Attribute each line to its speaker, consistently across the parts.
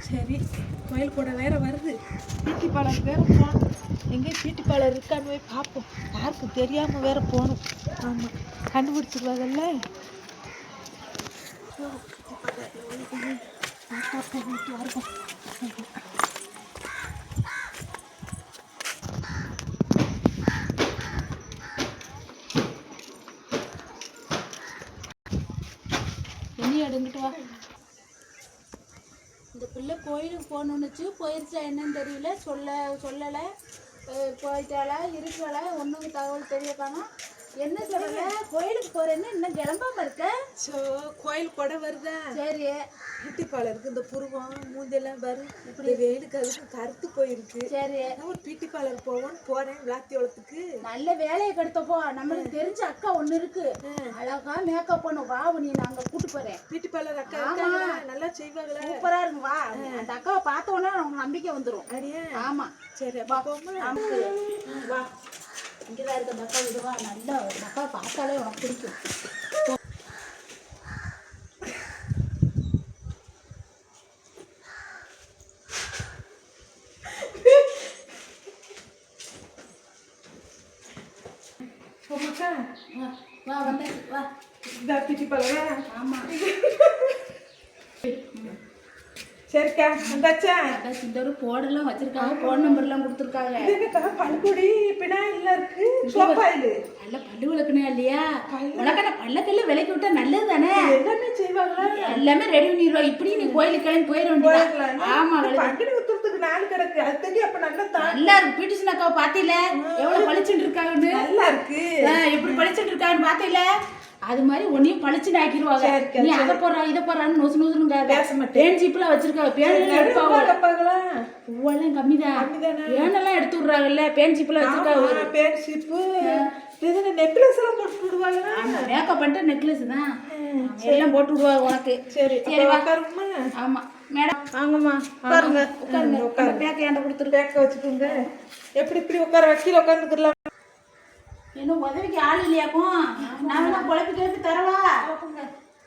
Speaker 1: சரி, கோயில் கூட வேற வருது. பியூட்டி பார்லர் வேற போகணும். எங்கேயும் பியூட்டி பார்லர் இருக்கான்னு போய் பார்ப்போம். யாருக்கு தெரியாமல் வேற போகணும். ஆமாம், கண்டுபிடிச்சிருவாங்கல்ல. என்ன எடுங்கிட்டு வா.
Speaker 2: இந்த பிள்ளை கோயிலுக்கு போகணுன்னுச்சு, போயிருச்சா என்னன்னு தெரியல. சொல்லலை. போயிட்டாளா இருக்காளா ஒன்றும் தகவல் தெரியக்கானா. என்ன சொல்லலை, கோயிலுக்கு போகிறேன்னு இன்னும் கிளம்பாம இருக்க.
Speaker 1: கோயில் கூட வருதா?
Speaker 2: சரி,
Speaker 1: பியூட்டி பார்லருக்கு இந்த புருவம் மூஞ்செல்லாம் பாரு, இப்படி வெயிலுக்கு அதுக்கு கருத்து போயிருக்கு.
Speaker 2: சரி,
Speaker 1: ஒரு பியூட்டி பார்லர் போவோன்னு போறேன். விளாத்தியோளத்துக்கு
Speaker 2: நல்ல வேலையை கெடுத்தப்போ நம்மளுக்கு தெரிஞ்ச அக்கா ஒன்று இருக்கு, அழகா மேக்கப் பண்ண. வா, நீ நாங்க கூட்டு போறேன்.
Speaker 1: பியூட்டி பார்லர் அக்கா நல்லா செய்வாங்களா?
Speaker 2: சூப்பரா இருக்கு. வா, அந்த அக்காவை பார்த்த உடனே நமக்கு நம்பிக்கை வந்துடும்.
Speaker 1: அப்படியே?
Speaker 2: ஆமா.
Speaker 1: சரி,
Speaker 2: நமக்கு வா, இங்கதான் இருக்க அந்த அக்கா விடுவா. நல்லா அந்த அக்காவை பார்த்தாலே உனக்கு பிடிக்கும். வா வந்தாச்சு, வா.
Speaker 1: இந்த பியூட்டி பார்லரா?
Speaker 2: ஆமா.
Speaker 1: சரிக்கா, வந்தாச்சா?
Speaker 2: இந்த ஒரு போர்டெல்லாம் வச்சிருக்காங்க, போன் நம்பர்லாம் கொடுத்துருக்காங்க.
Speaker 1: இதுக்கா பல்குடி பினாயில்ல இருக்கு. சோப்பாயிலு
Speaker 2: நல்ல பல்லு விளக்கணும் இல்லையா? உனக்கான பல்லக்கெல்லாம் விலைக்கு விட்டா நல்லது தானே.
Speaker 1: எல்லாமே செய்வாங்களா?
Speaker 2: எல்லாமே ரெடி பண்ணிடுவா. இப்படி நீ கோயிலுக்கு கிளம்பி போயிட வேண்டியது. ஆமா,
Speaker 1: பங்குனி உத்தரத்துக்கு நாள் கிடக்கு. அது தெரியும். அப்ப
Speaker 2: நல்லா இருக்கு. பியூட்டிஷன் அக்காவை பாத்தீல எவ்வளவு பளிச்சுட்டு இருக்காங்கன்னு?
Speaker 1: நல்லா இருக்கு.
Speaker 2: எப்படி பளிச்சுட்டு இருக்காங்கன்னு பாத்தீல? அது மாதிரி ஒன்னையும் பளிச்சுன்னு ஆக்கிடுவாங்க. நீ அதை போடுறா இதை போடுறான்னு நொசு நொசுன்னு பேச மாட்டேன். பேன் ஜீப்லாம் வச்சிருக்காங்க. பூவெல்லாம் கம்மிதான். பேனெல்லாம் எடுத்து விடுறாங்கல்ல. பேன் ஜீப்லாம் வச்சிருக்காங்க.
Speaker 1: பேன் ஜீப்பு நெக்லஸ் எல்லாம் போட்டு விடுவாங்க.
Speaker 2: மேக்கப் பண்ணிட்டு நெக்லஸ் தான் எல்லாம் போட்டு விடுவாங்க உனக்கு. சரி
Speaker 1: சரி, உட்காருமா.
Speaker 2: ஆமா மேடம்,
Speaker 1: வாங்கம்மா, உட்காருங்க.
Speaker 2: உட்காருங்க. பேக்க ஏன்ட கொடுத்துரு.
Speaker 1: பேக்க வச்சுக்கோங்க. எப்படி இப்படி உட்கார வக்கீல உட்காந்துக்கலாம்.
Speaker 2: இன்னும் உதவிக்கு ஆள் இல்லையாக்கும். நான் வேணா குழப்பி கிளப்பி தரவா?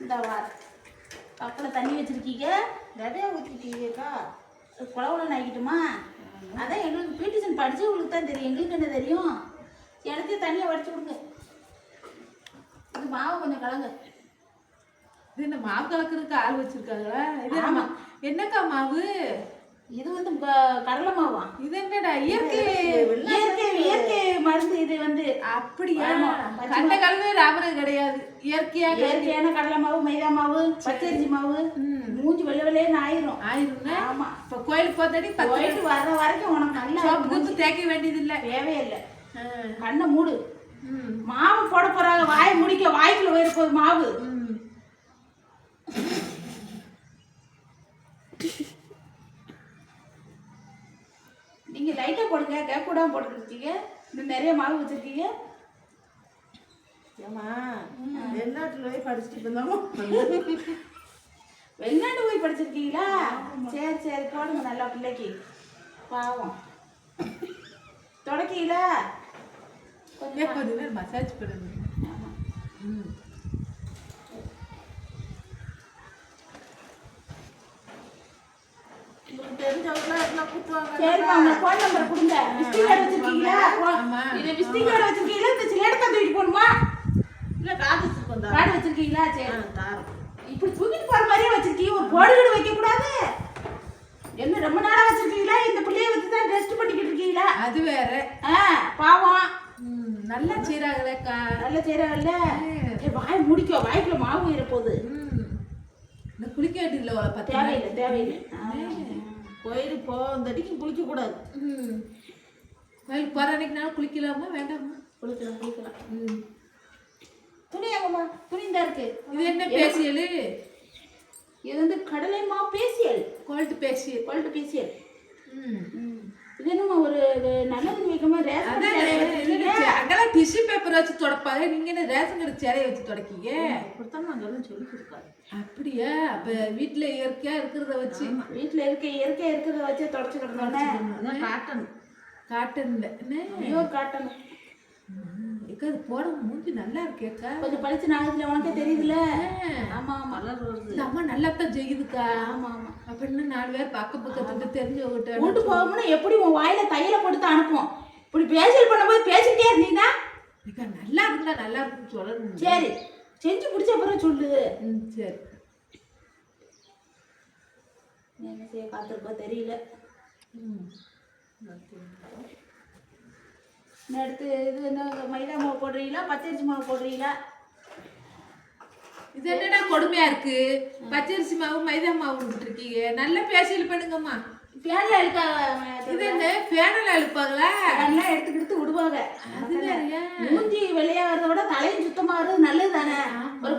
Speaker 2: இந்த வா, பக்கத்தில் தண்ணி வச்சிருக்கீங்க, நிறையா ஊற்றிருக்கீங்கக்கா. குழவுல ஆகிட்டுமா? அதான் எங்களுக்கு பியூட்டிஷன் படிச்சு உங்களுக்கு தான் தெரியும். எங்களுக்கு என்ன தெரியும்? இடத்தையும் தண்ணியை வடிச்சு கொடுங்க. இது மாவு கொஞ்சம் கலங்க.
Speaker 1: இது இந்த மாவு கலக்கிறதுக்கு ஆள் வச்சிருக்காங்களா? இது ஆமா. என்னக்கா மாவு
Speaker 2: இது? வந்து கடலை மாவா?
Speaker 1: இது என்னடா இயற்கை
Speaker 2: இயற்கை மருந்து. இது வந்து
Speaker 1: அப்படியா? கண்ட கலந்து ராபரம் கிடையாது.
Speaker 2: இயற்கையான கடலை மாவு, மைதா மாவு, பச்சரிசி மாவு. மூஞ்சி வெள்ளை வெள்ளையன்னு ஆயிரும். ஆமா.
Speaker 1: இப்ப கோயிலுக்கு போதாடி
Speaker 2: போயிட்டு வர்ற வரைக்கும் உனக்கு நல்லா
Speaker 1: மூஞ்சி தேய்க்க வேண்டியது இல்லை.
Speaker 2: தேவையில்லை. கண்ணை மூடு. மாவு போட போறாங்க. வாயை முடிக்க வாய்க்குள்ள போயிரு போகுது மாவு. நீங்க லைட்டா போடுங்க, கேப் கூடாம போட்டுருக்கீங்க. இன்னும் நிறைய மாவு வச்சிருக்கீங்க.
Speaker 1: ஏமா வெளிநாட்டுல போய் படிச்சுட்டு இருந்தாமோ?
Speaker 2: வெளிநாட்டு போய் படிச்சிருக்கீங்களா? சரி சரி, போடுங்க நல்லா பிள்ளைக்கு. பாவம் தொடக்கீங்களா?
Speaker 1: கொஞ்ச நேரம் மசாஜ் பண்ணுங்க. தெரிஞ்சவங்களா கூப்பிடுவாங்க.
Speaker 2: சரிம்மா, உங்க ஃபோன் நம்பர் கொடுங்க. விசிட்டிங் கார்டு வச்சிருக்கீங்களா? இது விசிட்டிங் கார்டு வச்சிருக்கீங்களா? இந்த சிலேட் தூக்கிட்டு போகணுமா?
Speaker 1: இல்ல, கார்டு வச்சிருக்கோம்.
Speaker 2: கார்டு வச்சிருக்கீங்களா? சரி
Speaker 1: தாரம்.
Speaker 2: இப்படி தூக்கிட்டு போற மாதிரியே வச்சிருக்கீங்க. ஒரு போர்டு கீடு வைக்க கூடாது. என்ன ரொம்ப நாளா வச்சிருக்கீங்களா? இந்த பிள்ளைய வச்சு தான் டெஸ்ட் பண்ணிக்கிட்டு இருக்கீங்களா?
Speaker 1: அது வேற.
Speaker 2: பாவம்.
Speaker 1: நல்லா செய்யறாங்களேக்கா.
Speaker 2: நல்லா செய்யறாங்கல்ல. வாய் முடிக்க, வாய்க்குள்ள மாவு இருப்போது.
Speaker 1: இந்த குளிக்க வேண்டியதில்ல.
Speaker 2: தேவையில்லை தேவையில்லை.
Speaker 1: கோயிலுக்கு போ, இந்த அடிக்கும் குளிக்க கூடாது. கோயிலுக்கு போற அன்னைக்குனாலும் குளிக்கலாமா வேண்டாமா?
Speaker 2: குளிக்கலாம். துணி எங்கம்மா? துணி தான் இருக்கு.
Speaker 1: இது என்ன பேசியல்?
Speaker 2: இது வந்து கடலை மா பேசியல்.
Speaker 1: Gold facial.
Speaker 2: இது என்னம்மா ஒரு நல்லது வைக்கமா? ரேஷன்
Speaker 1: அங்கெல்லாம் டிஷ்யூ பேப்பர் வச்சு தொடப்பாங்க. நீங்க என்ன ரேஷன் கடை சேலையை வச்சு தொடக்கீங்க?
Speaker 2: அப்படித்தான் நாங்கள் சொல்லி கொடுக்காது.
Speaker 1: அப்படியா? அப்ப வீட்டுல இயற்கையா இருக்கிறத வச்சு,
Speaker 2: வீட்டுல இயற்கையா இருக்கிறத வச்சு தொடச்சுக்கிட்டோன்னே.
Speaker 1: Cotton
Speaker 2: pure cotton.
Speaker 1: அது போட மூஞ்சி நல்லா இருக்கேக்கா.
Speaker 2: கொஞ்சம் பழிச்சு நாகத்துல உனக்கே தெரியுதுல்ல. ஆமா ஆமா,
Speaker 1: அம்மா நல்லா தான் செய்யுதுக்கா.
Speaker 2: ஆமா ஆமா.
Speaker 1: அப்படின்னு 4 பேர் பக்கத்துல தெரிஞ்சவங்கிட்ட
Speaker 2: கூட்டு போகணும்னா எப்படி உன் வாயில தையலை போட்டு தான் அனுப்பும். இப்படி பேசல் பண்ணும்போது பேசிக்கிட்டே இருந்தீங்கன்னா
Speaker 1: நல்லா இருக்குல்ல, நல்லா இருக்குன்னு சொல்லணும்.
Speaker 2: சரி, செஞ்சு பிடிச்ச அப்புறம் சொல்லு.
Speaker 1: சரி.
Speaker 2: என்ன செய்ய காத்திருப்பா தெரியல. அடுத்து இது என்ன, மைதா மாவு போடுறீங்களா பச்சரிசி மாவு போடுறீங்களா?
Speaker 1: இது என்னடா கொடுமையா இருக்கு, பச்சரிசி மாவு மைதா மாவு விட்டுருக்கீங்க. நல்லா பேசல் பண்ணுங்கம்மா.
Speaker 2: பேனில் அழுக்கா?
Speaker 1: இது என்ன பேனில் அழுப்பாங்களா?
Speaker 2: அதெல்லாம் எடுத்துக்கிட்டு விடுவாங்க. மூஞ்சி வெளியாகிறத விட தலையும் சுத்தமாகிறது நல்லது தானே. ஒரு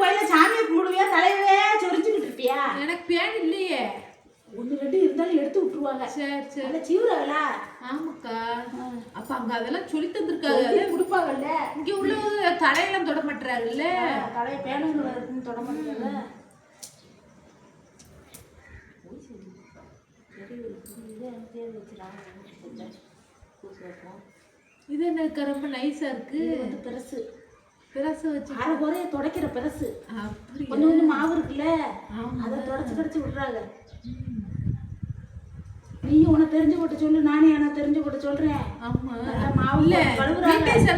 Speaker 2: கோயில சாமியை கும்பிடுவியா, தலையவே சொரிஞ்சுக்கிட்டு இருப்பியா?
Speaker 1: எனக்கு பேன் இல்லையே.
Speaker 2: 1 2 இருந்தாலும் எடுத்து விட்டுருவாங்க.
Speaker 1: சரி சரி.
Speaker 2: அதில் சீவுறாங்களா?
Speaker 1: ஆமாக்கா. அப்போ அங்கே அதெல்லாம் சொல்லி தந்துருக்காங்க,
Speaker 2: கொடுப்பாங்கல்ல.
Speaker 1: இங்கே உள்ள தலையெல்லாம் தொட மாட்டுறாங்கல்ல.
Speaker 2: தலையை பேனுங்களை இருக்குன்னு தொட மாட்டாங்க.
Speaker 1: இது என்ன ரொம்ப நைஸா இருக்கு.
Speaker 2: பெருசு
Speaker 1: பெருசு வச்சு
Speaker 2: அரை குறைய துடைக்கிற பெருசு.
Speaker 1: அப்படி
Speaker 2: கொஞ்சம் கொஞ்சம் மாவு இருக்குல்ல, அதை தொடச்சு விடுறாங்க. நீயும் உனக்கு தெரிஞ்சு போட்டு சொல்லு, நானே எனக்கு தெரிஞ்சு போட்டு சொல்றேன்.
Speaker 1: ஆமா
Speaker 2: மாவு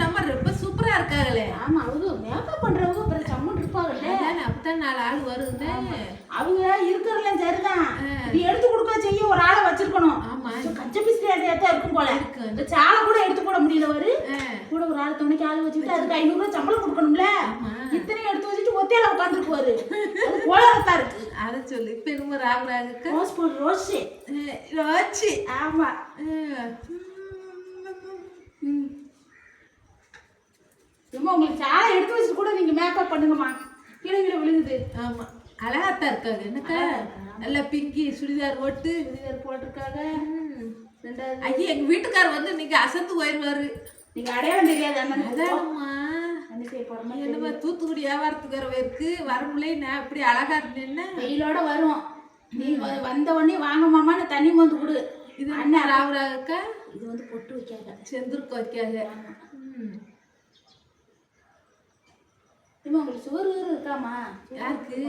Speaker 1: நம்ம ரொம்ப சூப்பரா இருக்காங்களே.
Speaker 2: ஆமா, அவங்க மேக்கப் பண்றவங்க அப்புறம் சம்மன் இருப்பாங்கல்ல.
Speaker 1: அப்பதான் 4 ஆள் வருது.
Speaker 2: அவங்க இருக்கிறதெல்லாம் சரிதான், நீ எடுத்து கொடுக்க செய்ய ஒரு ஆளை வச்சிருக்கணும்.
Speaker 1: ஆமா,
Speaker 2: கச்ச பிஸ்கட் தான் இருக்கும் போல. இந்த சாலை கூட எடுத்து போட முடியல. வரு கூட ஒரு ஆள் துணைக்கு ஆள் வச்சுக்கிட்டு அதுக்கு 500 ரூபாய் சம்பளம் கொடுக்கணும்ல. இத்தனையும் எடுத்து வச்சுட்டு ஒத்தையில உட்காந்துருக்குவாரு. அது கோலரத்தா இருக்கு. அதை சொல்லி இப்ப என்னமோ ராகுராகுக்கு ரோஸ் போடு. ரோஸு ரோச்சி. ஆமா. ஏமா உங்களுக்கு சாலை எடுத்து வச்சுட்டு கூட நீங்க மேக்கப் பண்ணுங்கம்மா. கீழே விழுகுது. ஆமா,
Speaker 1: அழகாத்தான் இருக்காது. எனக்கு நல்லா பிங்கி சுடிதார்
Speaker 2: போட்டிருக்காங்க. 2வது
Speaker 1: ஐயா எங்க வீட்டுக்காரர் வந்து இன்னைக்கு அசந்து போயிடுவாரு.
Speaker 2: நீங்க அடையாளம் தெரியாது.
Speaker 1: அதான்மா,
Speaker 2: என்ன செய்ய போறோமா?
Speaker 1: என்னமா தூத்துக்குடி வியாபாரத்துக்கு இருக்கு வரமுல்லை. நான் இப்படி அழகா இருந்தேன்னா
Speaker 2: வெயிலோட வரும். நீ வந்த உடனே வாங்க மாமான்னு தண்ணி மோந்து கொடு.
Speaker 1: இது அண்ணா ராவுராக்கா.
Speaker 2: இது வந்து பொட்டு வைக்காத,
Speaker 1: செந்துருக்கு வைக்காத.
Speaker 2: உங்களுக்கு சுகர் இருக்காமா?
Speaker 1: யாருக்கு?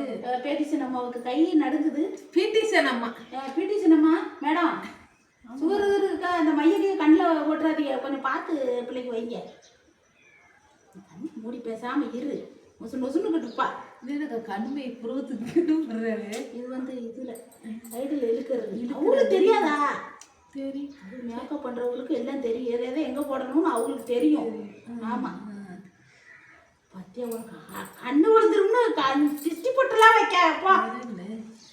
Speaker 2: பேட்டி சின்னம்மாவுக்கு கை நடுங்குது.
Speaker 1: பிடி சின்னம்மா.
Speaker 2: பிடி சின்னம்மா மேடம், சுகர் இருக்கா? அந்த மையக்கு கண்ணில் ஓட்டுறாதீங்க, கொஞ்சம் பார்த்து பிள்ளைக்கு வைங்க. மூடி பேசாம இரு. நொசுன்னுக்கிட்டு இருப்பா.
Speaker 1: எனக்கு கண்மை புருவத்துக்கு.
Speaker 2: இது வந்து இதுல சைடில் இழுக்கிறது. அவங்களுக்கு தெரியாதா?
Speaker 1: தெரியும்.
Speaker 2: மேக்கப் பண்றவங்களுக்கு எல்லாம் தெரியும், எதை எங்க போடணும்னு அவங்களுக்கு தெரியும். ஆமா, பத்தியா உனக்கு கண்ணு விழுந்துரும்னு சிஸ்டி பொட்டெல்லாம் வைக்கப்பா.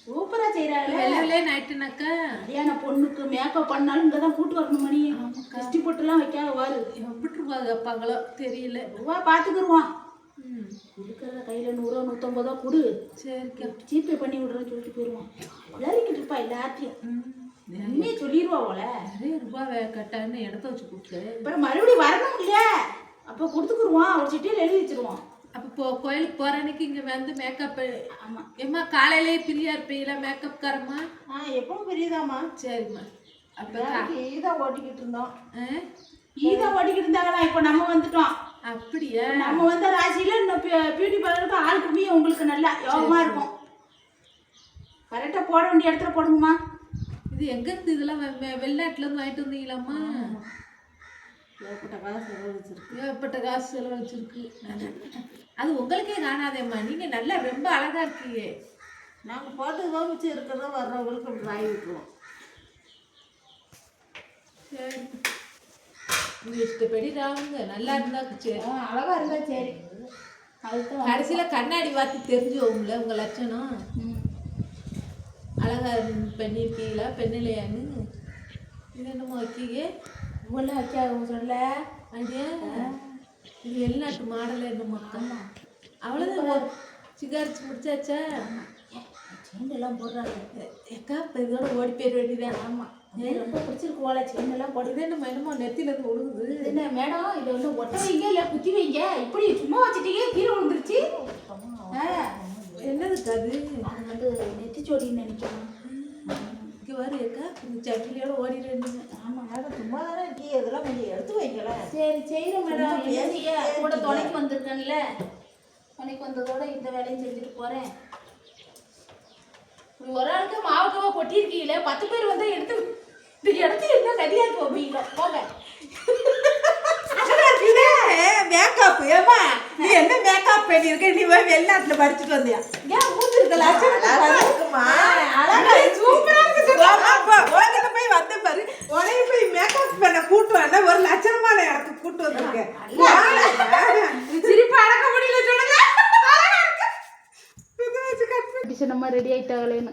Speaker 2: சூப்பரா செய்யறாங்க.
Speaker 1: நைட்டுனாக்கா
Speaker 2: கல்யாண பொண்ணுக்கு மேக்கப் பண்ணாலும் இங்கதான் கூட்டு வரணும். மணி சிஸ்டி பொட்டெல்லாம் வைக்காத வாரு.
Speaker 1: எப்படிருவாங்க அப்பாங்களோ தெரியல.
Speaker 2: ரூபா பாத்துக்குருவான். இருக்கிறத கையில 100 150 கொடு.
Speaker 1: சரிக்கா,
Speaker 2: ஜிபே பண்ணி விடுறேன்னு சொல்லிட்டு போயிடுவான். விளையாடிக்கிட்டு இருப்பா எல்லாத்தையும். உண்மையே சொல்லிடுவா போல.
Speaker 1: நிறைய ரூபாய் கட்டான்னு இடத்த வச்சு கொடுத்து
Speaker 2: அப்புறம் மறுபடியும் வரணும் இல்லையா? அப்போ கொடுத்துக்குருவான். ஒரு சிட்டியில் எழுதி வச்சிருவான்.
Speaker 1: அப்போ கோயிலுக்கு போற அன்னைக்கு இங்க வந்து மேக்கப்.
Speaker 2: ஆமா,
Speaker 1: ஏம்மா காலையிலே பிரியா இருப்பீங்களா மேக்கப் காரம்மா?
Speaker 2: எப்பவும் பெரியதாம்மா.
Speaker 1: சரிம்மா. அப்போ
Speaker 2: ஈதா ஓட்டிக்கிட்டு இருந்தோம். ஈதா ஓட்டிக்கிட்டு இருந்தாங்களா? இப்போ நம்ம வந்துட்டோம்.
Speaker 1: அப்படியா?
Speaker 2: நம்ம வந்த ராசியில இன்னும் பியூட்டி பார்லருக்கு ஆள் கம்மியாக உங்களுக்கு நல்லா யோகமா இருக்கும். கரெக்டாக போட வேண்டிய இடத்துல போடுங்கம்மா.
Speaker 1: இது எங்க இருந்து இதெல்லாம் வெளிநாட்டுல இருந்து வாங்கிட்டு வந்தீங்களாம்மா?
Speaker 2: ஏற்பட்ட காசு செலவழிச்சிருக்கு.
Speaker 1: ஏற்பட்ட காசு செலவழிச்சிருக்கு. அது உங்களுக்கே காணாதேம்மா. நீங்க நல்லா ரொம்ப அழகா இருக்கீங்க.
Speaker 2: நாங்கள் போட்டு மிச்சம் இருக்கிறத வர்றவங்களுக்கு அப்படி வாங்கி விட்டுருவோம்.
Speaker 1: சரி, உங்க இஷ்டப்படி ராவுங்க. நல்லா இருந்தா சரி,
Speaker 2: அழகா இருந்தா சரி. அதுதான்
Speaker 1: கடைசியில கண்ணாடி பார்த்து தெரிஞ்சுவோம்ல உங்க லட்சணம். அழகா பண்ணியிருக்கீங்களா பெண்ணிலையான்னு. இது என்னமோ வைக்கீங்க?
Speaker 2: இவ்வளோ வைக்காத சொல்ல.
Speaker 1: ஐடியா இது வெளிநாட்டு மாடல என்னமோ. அவ்வளோதான். சிகாரிச்சு முடிச்சாச்சா?
Speaker 2: செயின் எல்லாம் போடுறாங்க.
Speaker 1: ஏக்கா இப்போ இதோட ஓடி போயிட வேண்டியதான்.
Speaker 2: ஆமாம், ரொம்ப பிடிச்சிருக்கு போல. செயின் எல்லாம் போடுது.
Speaker 1: நம்ம என்னமோ நெத்தில இருந்து ஒழுகுது.
Speaker 2: என்ன மேடம், இதை வந்து ஒட்ட வைங்க இல்லை குத்தி வைங்க. இப்படி சும்மா வச்சுட்டீங்க, கீழே விழுந்துருச்சு.
Speaker 1: என்னதுக்கு அது?
Speaker 2: அது வந்து நெத்திச்சோடின்னு நினைக்கிறேன்.
Speaker 1: இங்கே வரு ஏக்கா, இந்த சட்டிலியோட ஓடிடுங்க.
Speaker 2: ஆமாம் மேடம், சும்மா தானே இருக்கீங்க, இதெல்லாம் கொஞ்சம் எடுத்து வைக்கல. சரி செய்கிறேன் மேடம். பேசிக்க கூட துணைக்கு வந்திருக்கேன்ல, துணைக்கு வந்ததோட இந்த வேலையும் செஞ்சுட்டு போகிறேன். ஒரு ஆளுக்கு மாவட்டமா கொட்டியிருக்கீங்களே 10 பேர் வந்து எடுத்து இந்த இடத்துல என்ன கதியா போவீங்க போங்க.
Speaker 1: மேக்கப் ஏமா நீ என்ன மேக்கப் பண்ணிருக்க நீ போய் வெளிநாட்டுல படிச்சுட்டு வந்தியா
Speaker 2: ஏன் மூஞ்சி இருக்க லட்சணம்
Speaker 1: இருக்குமா
Speaker 2: அழகா
Speaker 1: சூப்பரா இருக்கு உனக்கிட்ட போய் வந்து பாரு உனைய போய் மேக்கப் பண்ண கூட்டு வந்தா ஒரு லட்சணமான இடத்துக்கு கூட்டு வந்திருக்கேன்
Speaker 2: சிரிப்பு அடக்க முடியல சொல்லுங்க. நம்ம ரெடி ஆயிட்டாங்களேன்னு